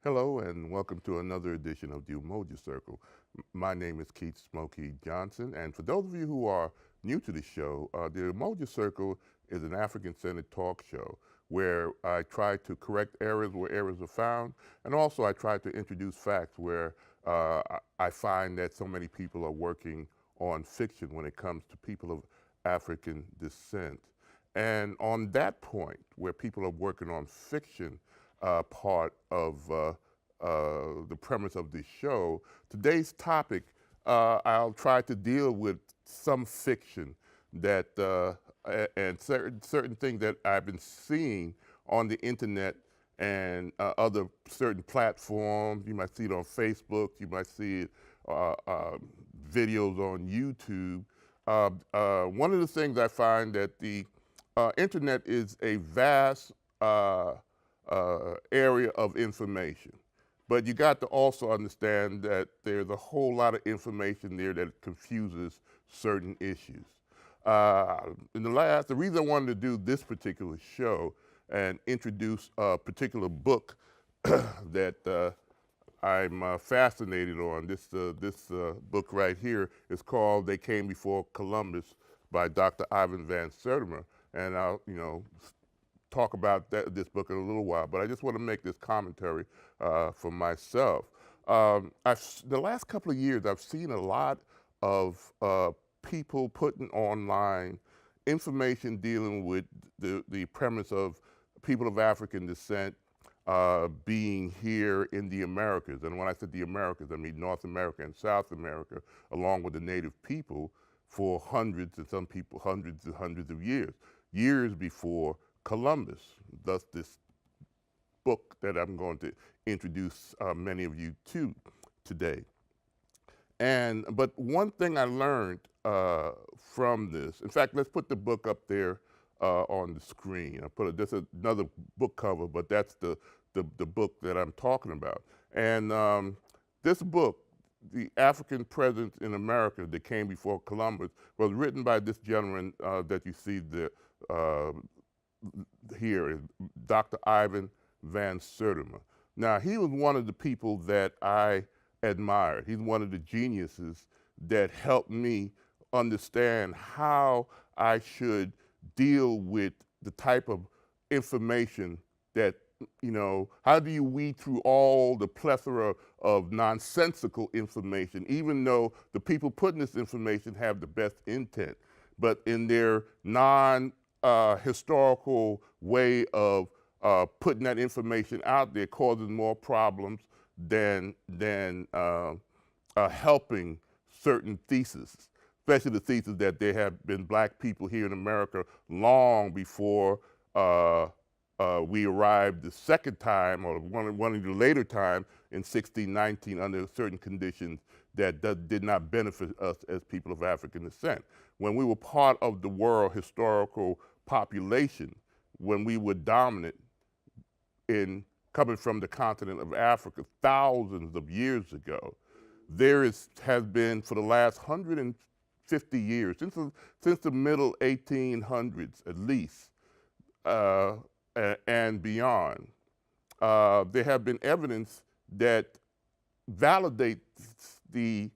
Hello and welcome to another edition of the Umoja Circle. My name is Keith Smokey Johnson, and for those of you who are new to the show, the Umoja Circle is an African-centered talk show where I try to correct errors where errors are found, and also I try to introduce facts where I find that so many people are working on fiction when it comes to people of African descent. And on that point, where people are working on fiction, part of the premise of this show. Today's topic, I'll try to deal with some fiction that and certain things that I've been seeing on the internet and other certain platforms. You might see it on Facebook. You might see it videos on YouTube. One of the things I find that the internet is a vast area of information. But you got to also understand that there's a whole lot of information there that confuses certain issues. The reason I wanted to do this particular show and introduce a particular book that I'm fascinated on. This book right here is called "They Came Before Columbus" by Dr. Ivan Van Sertima, and I'll talk about this book in a little while. But I just want to make this commentary for myself. The last couple of years, I've seen a lot of people putting online information dealing with the premise of people of African descent being here in the Americas. And when I said the Americas, I mean North America and South America, along with the native people for hundreds, and some people hundreds and hundreds of years before Columbus. Thus this book that I'm going to introduce many of you to today. But one thing I learned from this, in fact, let's put the book up there on the screen. I put this another book cover, but that's the book that I'm talking about. And this book, The African Presence in America That Came Before Columbus, was written by this gentleman that you see here is Dr. Ivan Van Sertima. Now, he was one of the people that I admired. He's one of the geniuses that helped me understand how I should deal with the type of information that, how do you weed through all the plethora of nonsensical information, even though the people putting this information have the best intent, but in their historical way of putting that information out there causes more problems than helping certain theses, especially the thesis that there have been black people here in America long before we arrived the second time, or one of the later time in 1619 under certain conditions that did not benefit us as people of African descent. When we were part of the world historical population, when we were dominant in coming from the continent of Africa thousands of years ago, has been for the last 150 years, since the middle 1800s at least, and beyond, there have been evidence that validates the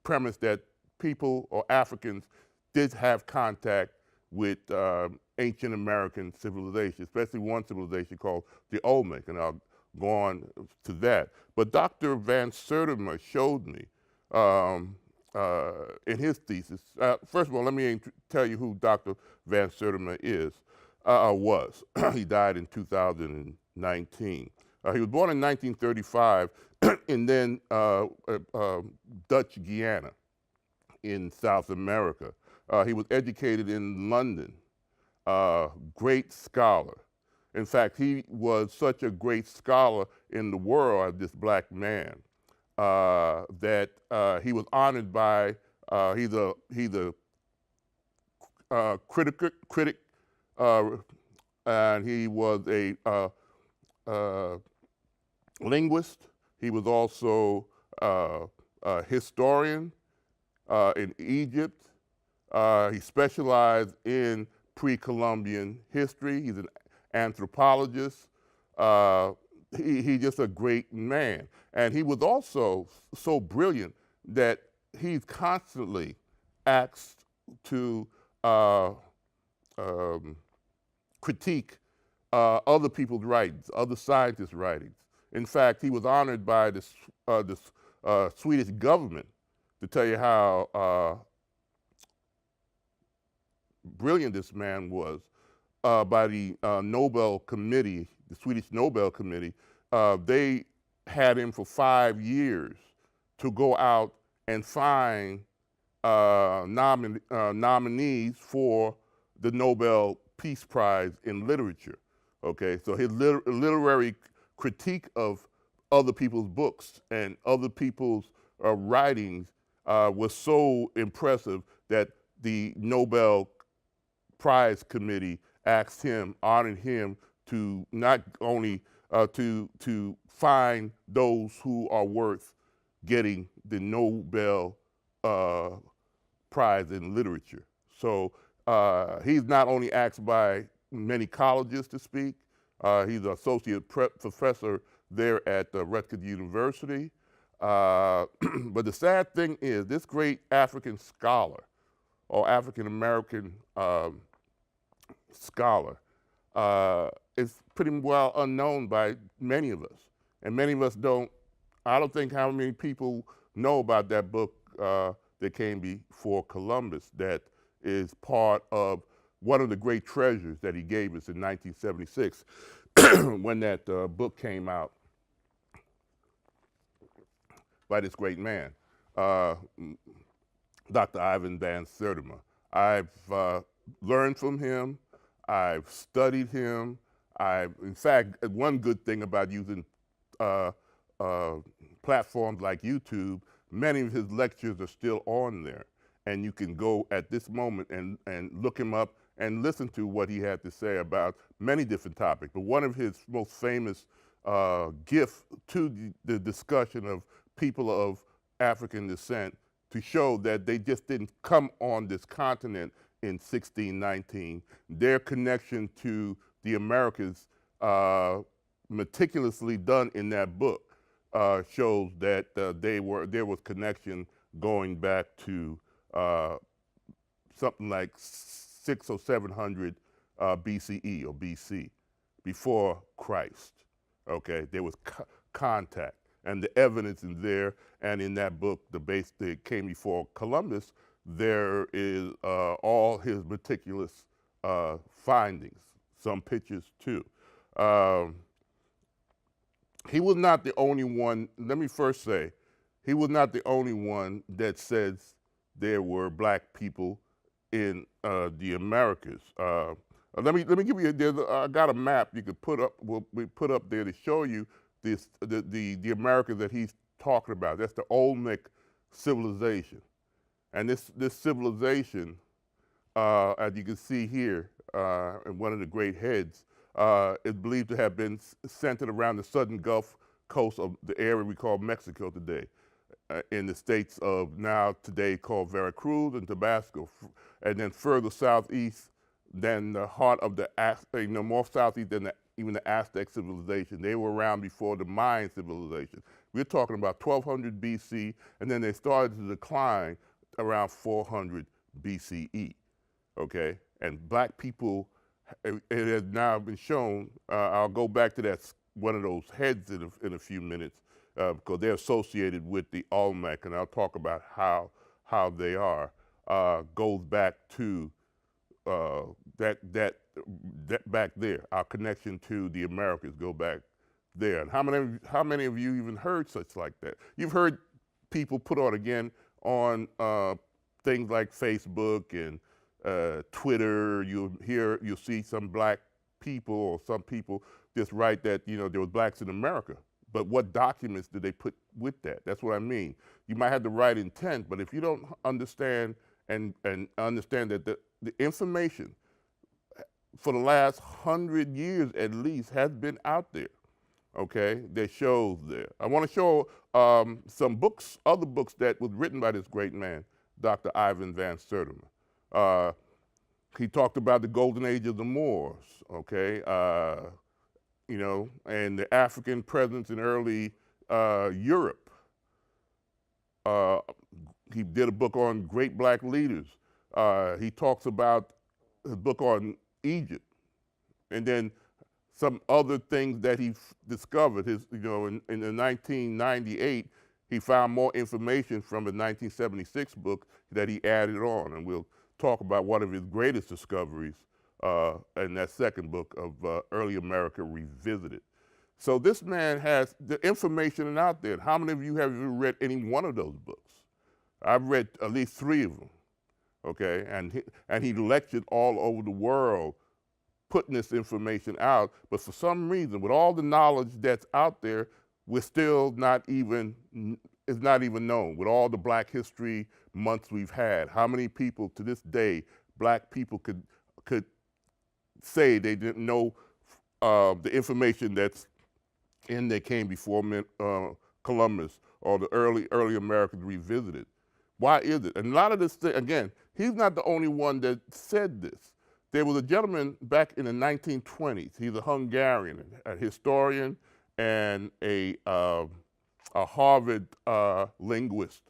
premise that people or Africans did have contact with ancient American civilization, especially one civilization called the Olmec, and I'll go on to that. But Dr. Van Sertima showed me in his thesis, first of all, let me tell you who Dr. Van Sertima was. He died in 2019. He was born in 1935 in then Dutch Guiana in South America. He was educated in London, great scholar. In fact, he was such a great scholar in the world, this black man, that he was honored by, he's a critic, and he was a linguist. He was also a historian in Egypt. He specialized in pre-Columbian history. He's an anthropologist. he's just a great man. And he was also so brilliant that he's constantly asked to um, critique other people's writings, other scientists' writings. In fact, he was honored by the Swedish government to tell you how brilliant this man was by the Nobel Committee, the Swedish Nobel Committee. They had him for 5 years to go out and find nominees for the Nobel Peace Prize in literature. Okay, so his literary critique of other people's books and other people's writings was so impressive that the Nobel Prize Committee asked him, honored him to not only to find those who are worth getting the Nobel Prize in literature. So he's not only asked by many colleges to speak, he's an associate professor there at Rutgers University. But the sad thing is, this great African scholar, or African American scholar, is pretty well unknown by many of us. And many of us don't, I don't think how many people know about that book that came before Columbus, that is part of one of the great treasures that he gave us in 1976 when that book came out by this great man, Dr. Ivan Van Sertima. I've learned from him. I've studied him. In fact, one good thing about using platforms like YouTube, many of his lectures are still on there. And you can go at this moment and look him up and listen to what he had to say about many different topics. But one of his most famous gifts to the discussion of people of African descent, to show that they just didn't come on this continent in 1619. Their connection to the Americas, meticulously done in that book, shows that there was connection going back to something like 600 or 700 BCE or BC, before Christ. Okay, there was contact, and the evidence is there. And in that book, the base that came before Columbus, there is all his meticulous findings, some pictures too. He was not the only one. Let me first say, he was not the only one that says there were black people in the Americas. Let me give you. I got a map you could put up. We put up there to show you this the America that he's talking about. That's the Olmec civilization, and this civilization, as you can see here, in one of the great heads, is believed to have been centered around the southern Gulf coast of the area we call Mexico today, in the states of now today called Veracruz and Tabasco, and then further southeast than the heart of the, more southeast than even the Aztec civilization. They were around before the Mayan civilization. We're talking about 1200 BC, and then they started to decline around 400 BCE, okay? And black people, it has now been shown, I'll go back to that, one of those heads in a few minutes, because they're associated with the Olmec, and I'll talk about how they are, goes back to that back there. Our connection to the Americas go back there. And how many of you even heard such like that? You've heard people put on again on things like Facebook and Twitter. You'll see some black people or some people just write that there was blacks in America. But what documents did they put with that? That's what I mean. You might have the right intent, but if you don't understand and understand that the information for the last 100 years at least has been out there, okay, that shows there. I want to show some books, other books that was written by this great man, Dr. Ivan Van Sertima. He talked about the golden age of the Moors, okay? you know, and the African presence in early Europe. Uh, he did a book on great black leaders. He talks about his book on Egypt, and then some other things that he discovered. You know, in the 1998, he found more information from the 1976 book that he added on, and we'll talk about one of his greatest discoveries in that second book of Early America Revisited. So this man has the information out there. How many of you have ever read any one of those books? I've read at least 3 of them, okay? And he lectured all over the world putting this information out, but for some reason, with all the knowledge that's out there, we're still not even, it's not even known. With all the Black History Months we've had, how many people to this day, black people could say they didn't know the information that's in that came before Columbus or the early Americans Revisited? Why is it? And a lot of this, again, he's not the only one that said this. There was a gentleman back in the 1920s. He's a Hungarian, a historian, and a Harvard linguist.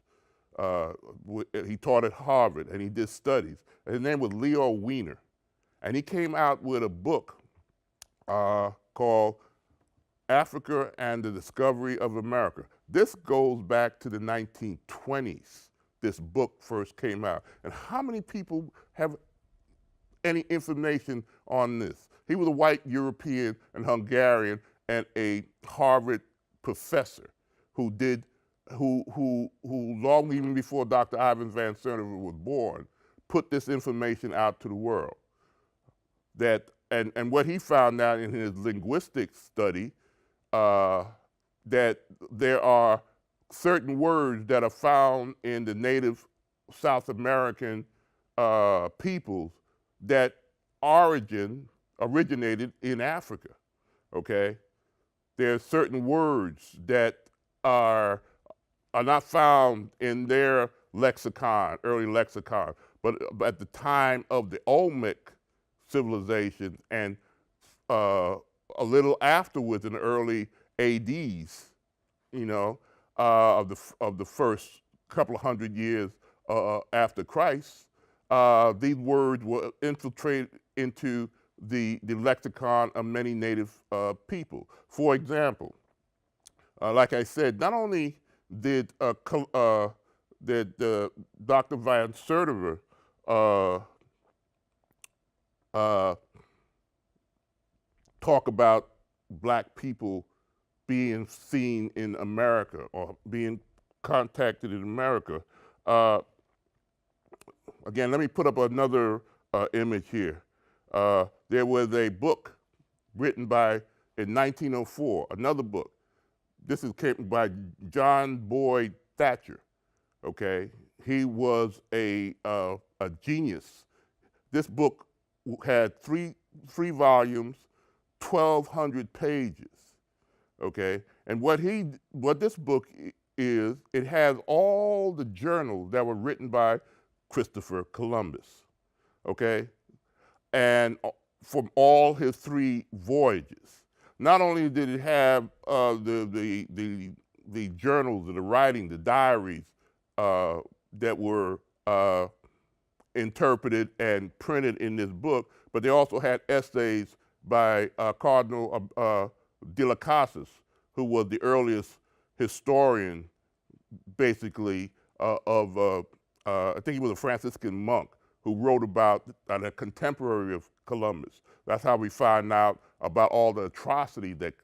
He taught at Harvard, and he did studies. His name was Leo Wiener, and he came out with a book called Africa and the Discovery of America. This goes back to the 1920s. This book first came out. And how many people have any information on this? He was a white European and Hungarian and a Harvard professor who long even before Dr. Ivan Van Sertima was born, put this information out to the world. And what he found out in his linguistics study, that there are certain words that are found in the native South American peoples that originated in Africa, okay? There are certain words that are not found in their lexicon, early lexicon, but at the time of the Olmec civilization and a little afterwards in the early ADs, you know, of the first couple of hundred years after Christ, these words were infiltrated into the lexicon of many native people. For example, like I said, not only did Dr. Van Sertima talk about black people being seen in America or being contacted in America. Again, let me put up another image here. There was a book written in 1904, another book. This is by John Boyd Thatcher, okay? He was a genius. This book had three volumes, 1,200 pages, okay? And what this book is, it has all the journals that were written by Christopher Columbus, okay? And from all his 3 voyages. Not only did it have the journals, the writing, the diaries that were interpreted and printed in this book, but they also had essays by Cardinal de las Casas, who was the earliest historian, basically, I think he was a Franciscan monk who wrote about a contemporary of Columbus. That's how we find out about all the atrocity that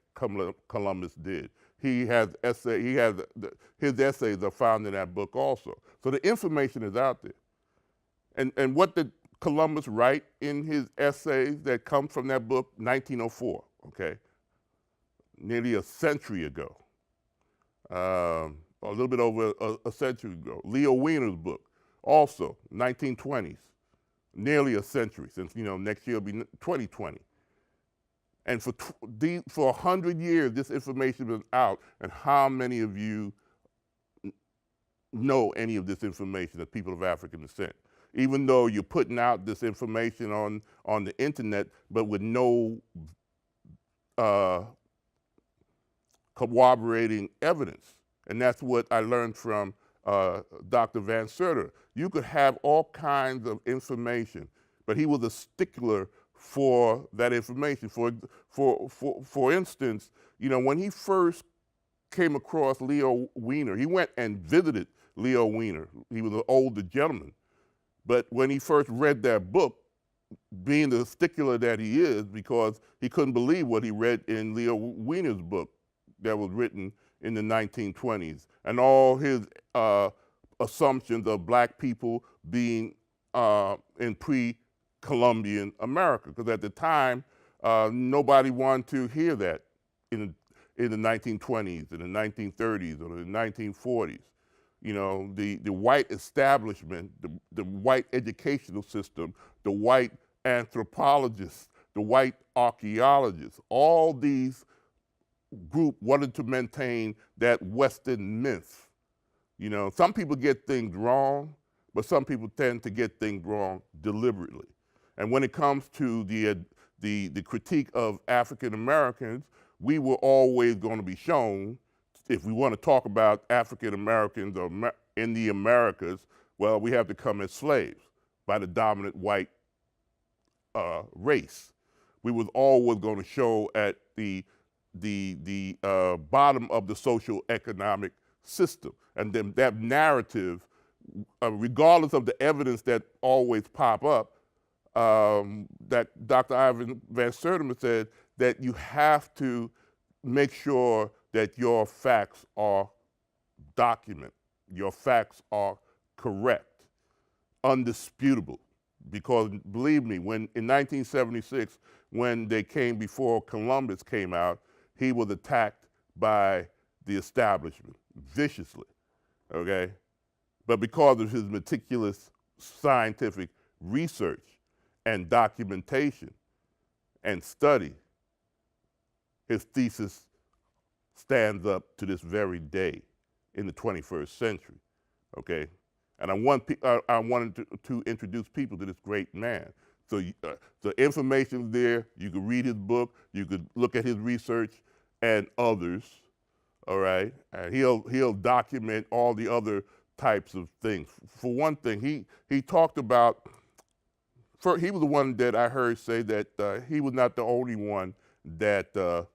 Columbus did. His essays are found in that book also. So the information is out there. And what did Columbus write in his essays that come from that book? 1904, okay? Nearly a century ago. A little bit over a century ago. Leo Wiener's book, also 1920s. Nearly a century, since, you know, next year will be 2020. And for 100 years, this information was out, and how many of you know any of this information as people of African descent? Even though you're putting out this information on the internet, but with no uh, corroborating evidence. And that's what I learned from Dr. Van Serter. You could have all kinds of information, but he was a stickler for that information. For instance, you know, when he first came across Leo Weiner, he went and visited Leo Weiner. He was an older gentleman. But when he first read that book, being the stickler that he is, because he couldn't believe what he read in Leo Weiner's book that was written in the 1920s, and all his assumptions of black people being in pre-Columbian America, because at the time, nobody wanted to hear that in the 1920s, in the 1930s, or the 1940s. You know, the white establishment, the white educational system, the white anthropologists, the white archaeologists, all these group wanted to maintain that Western myth. You know, some people get things wrong, but some people tend to get things wrong deliberately. And when it comes to the critique of African Americans, we were always going to be shown, if we want to talk about African Americans or in the Americas, well, we have to come as slaves by the dominant white race. We was always going to show at the bottom of the social economic system. And then that narrative, regardless of the evidence that always pop up, that Dr. Ivan Van Sertima said that you have to make sure that your facts are documented, your facts are correct, undisputable. Because believe me, when in 1976, when they came before Columbus came out, he was attacked by the establishment viciously, okay? But because of his meticulous scientific research and documentation and study, his thesis stands up to this very day in the 21st century, okay? And I wanted to introduce people to this great man. So the information's there. You could read his book. You could look at his research and others, all right? And he'll document all the other types of things. For one thing, he talked about, he was the one that I heard say that he was not the only one that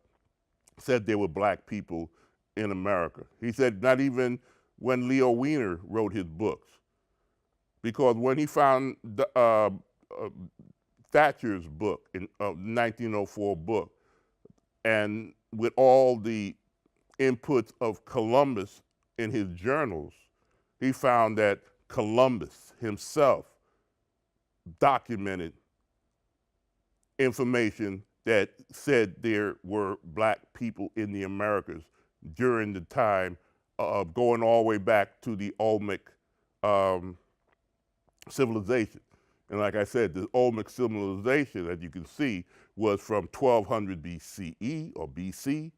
said there were black people in America. He said not even when Leo Weiner wrote his books. Because when he found Thatcher's book, in 1904 book, and with all the inputs of Columbus in his journals, he found that Columbus himself documented information that said there were black people in the Americas during the time of going all the way back to the Olmec civilization. And like I said, the Olmec civilization, as you can see, was from 1200 BCE or BC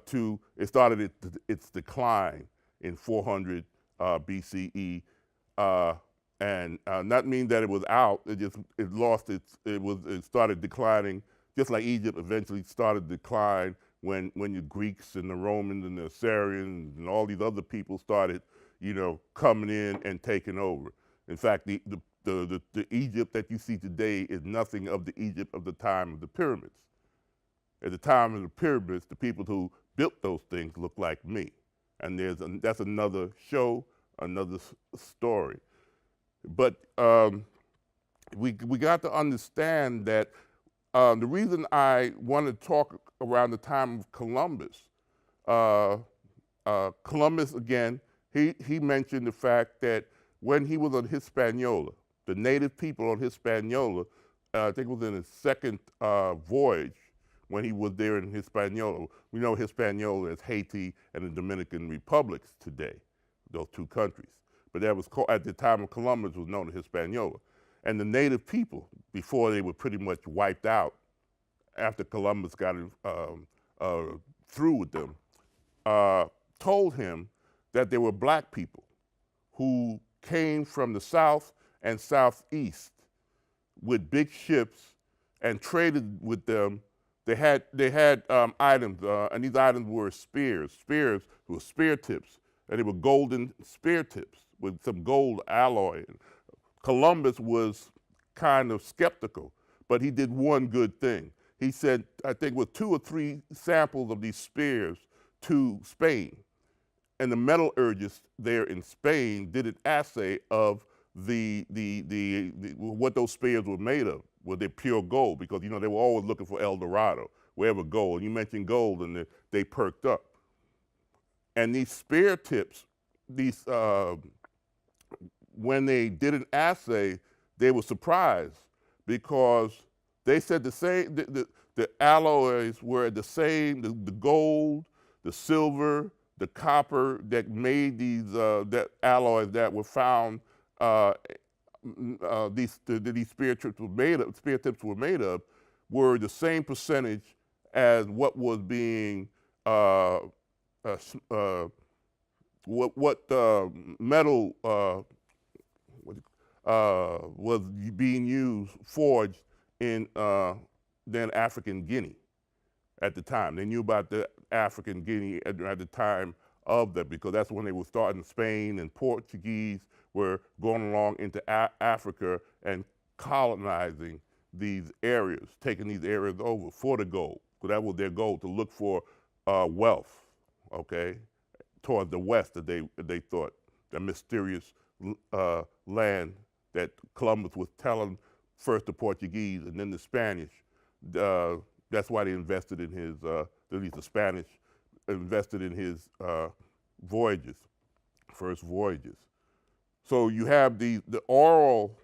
to, it started its decline in 400 BCE. And not mean that it was out, it started declining, just like Egypt eventually started to decline when the Greeks and the Romans and the Assyrians and all these other people started, you know, coming in and taking over. In fact, the Egypt that you see today is nothing of the Egypt of the time of the pyramids. At the time of the pyramids, the people who built those things look like me. And that's another show, another story. But we got to understand that the reason I want to talk around the time of Columbus, Columbus, again, he mentioned the fact that when he was on Hispaniola, the native people on Hispaniola, I think it was in his second voyage when he was there in Hispaniola. We know Hispaniola as Haiti and the Dominican Republics today, those two countries. But that was called, at the time of Columbus, was known as Hispaniola. And the native people, before they were pretty much wiped out, after Columbus got through with them, told him that there were black people who came from the south and southeast with big ships and traded with them They had items, and these items were spears. Spears were spear tips, and they were golden spear tips with some gold alloy. Columbus was kind of skeptical, but he did one good thing. He sent, I think, with 2 or 3 samples of these spears to Spain, and the metallurgists there in Spain did an assay of what those spears were made of. Were they pure gold? Because they were always looking for El Dorado, wherever gold. You mentioned gold, and they perked up. And these spear tips, when they did an assay, they were surprised because they said the alloys were the same, the gold, the silver, the copper that made these that alloys that were found these spear tips were made of were the same percentage as what was being what metal was being used forged in then African Guinea at the time. They knew about the African Guinea at the time of that because that's when they were starting. Spain and Portuguese were going along into Africa and colonizing these areas, taking these areas over for the gold. So that was their goal, to look for wealth, okay, towards the west that they thought, that mysterious land that Columbus was telling first the Portuguese and then the Spanish. That's why they invested in his, at least the Spanish invested in his voyages, first voyages. So you have the oral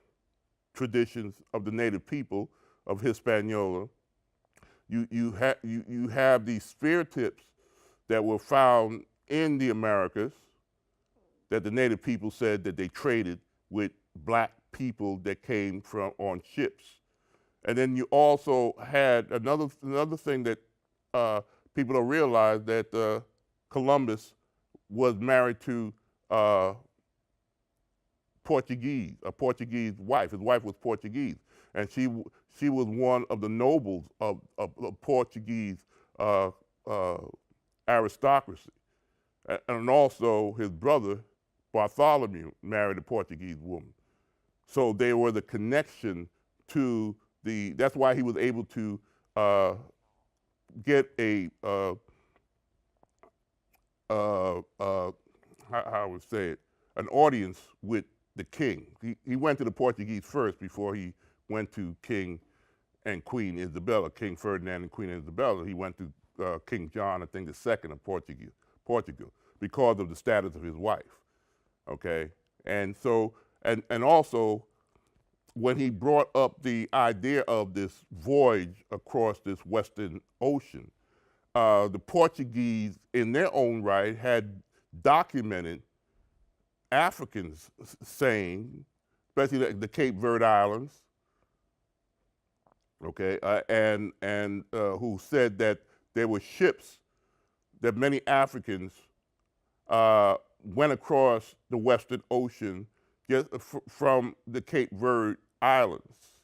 traditions of the native people of Hispaniola. You have these spear tips that were found in the Americas that the native people said that they traded with black people that came from on ships. And then you also had another thing that people don't realize, that Columbus was married to a Portuguese wife. His wife was Portuguese, and she was one of the nobles of Portuguese aristocracy. And also his brother Bartholomew married a Portuguese woman. So they were the connection to that's why he was able to get how I would say it, an audience with the king. He went to the Portuguese first before he went to King and Queen Isabella, King Ferdinand and Queen Isabella. He went to King John, I think, II of Portugal, because of the status of his wife, okay? And so, and also, when he brought up the idea of this voyage across this Western Ocean, the Portuguese, in their own right, had documented Africans saying, especially the Cape Verde Islands, okay, and who said that there were ships that many Africans went across the Western Ocean just from the Cape Verde Islands.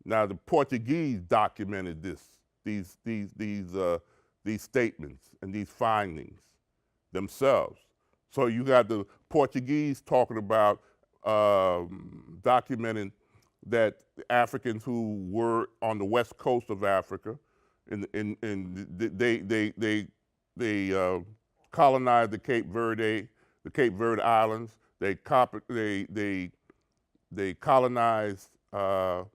Now the Portuguese documented these statements and these findings themselves. So you got the Portuguese talking about documenting that the Africans who were on the west coast of Africa, they colonized the Cape Verde Islands. They colonized the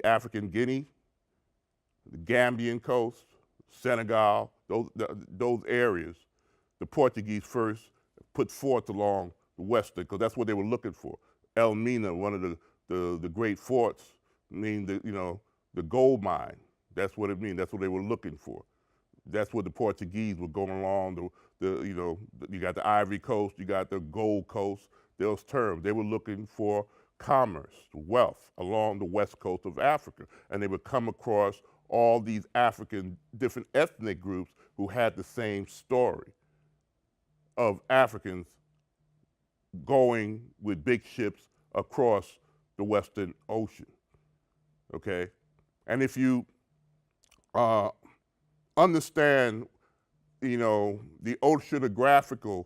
African Guinea, the Gambian coast, Senegal, those areas. The Portuguese first put forth along the western, because that's what they were looking for. Elmina, one of the great forts, mean the gold mine. That's what it means. That's what they were looking for. That's what the Portuguese were going along. You got the Ivory Coast, you got the Gold Coast. Those terms, they were looking for commerce, wealth along the west coast of Africa, and they would come across all these African different ethnic groups who had the same story of Africans going with big ships across the Western Ocean, okay? And if you uh, understand, the oceanographical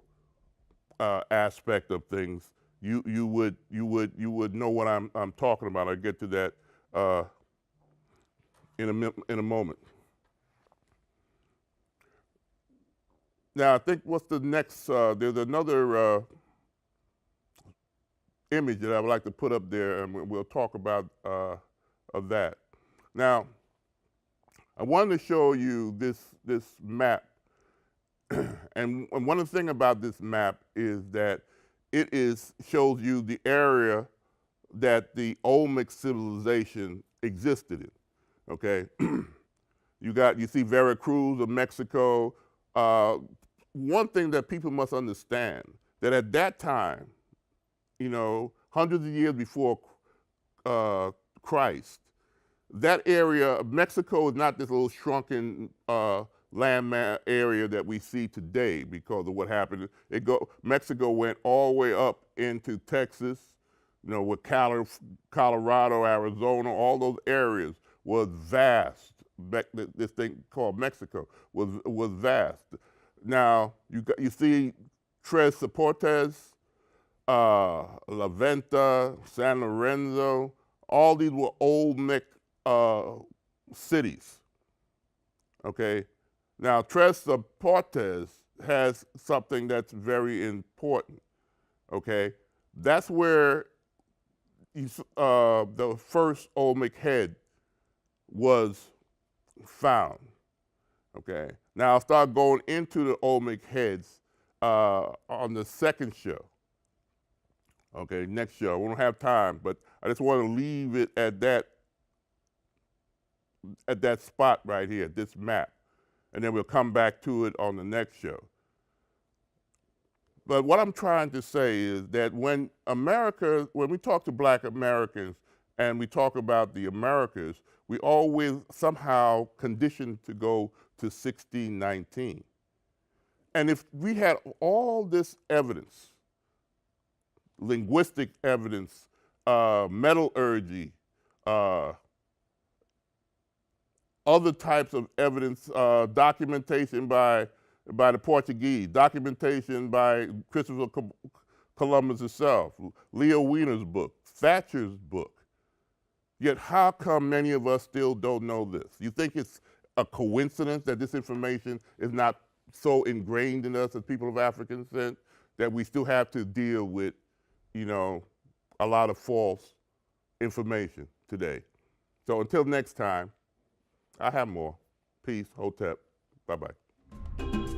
aspect of things, you would know what I'm talking about. I'll get to that in a moment. Now, I think what's the next? There's another image that I would like to put up there, and we'll talk about of that. Now, I wanted to show you this map, and one of the things about this map is that it shows you the area that the Olmec civilization existed in. Okay, you see Veracruz of Mexico. One thing that people must understand, that at that time, hundreds of years before Christ, that area of Mexico is not this little shrunken landmass area that we see today because of what happened. Mexico went all the way up into Texas, with Colorado, Arizona, all those areas was vast. This thing called Mexico was vast. Now you see Tres Zapotes, La Venta, San Lorenzo. All these were Olmec cities. Okay. Now Tres Zapotes has something that's very important. Okay, that's where the first Olmec head was found. Okay, now I'll start going into the Olmec heads on the second show. Okay, next show. I won't have time, but I just want to leave it at that spot right here, this map, and then we'll come back to it on the next show. But what I'm trying to say is that when we talk to Black Americans and we talk about the Americas, we always somehow conditioned to go to 1619. And if we had all this evidence, linguistic evidence, metallurgy, other types of evidence, documentation by the Portuguese, documentation by Christopher Columbus himself, Leo Wiener's book, Thatcher's book. Yet how come many of us still don't know this? You think it's a coincidence that this information is not so ingrained in us as people of African descent that we still have to deal with, a lot of false information today? So until next time, I have more. Peace, Hotep. Bye-bye.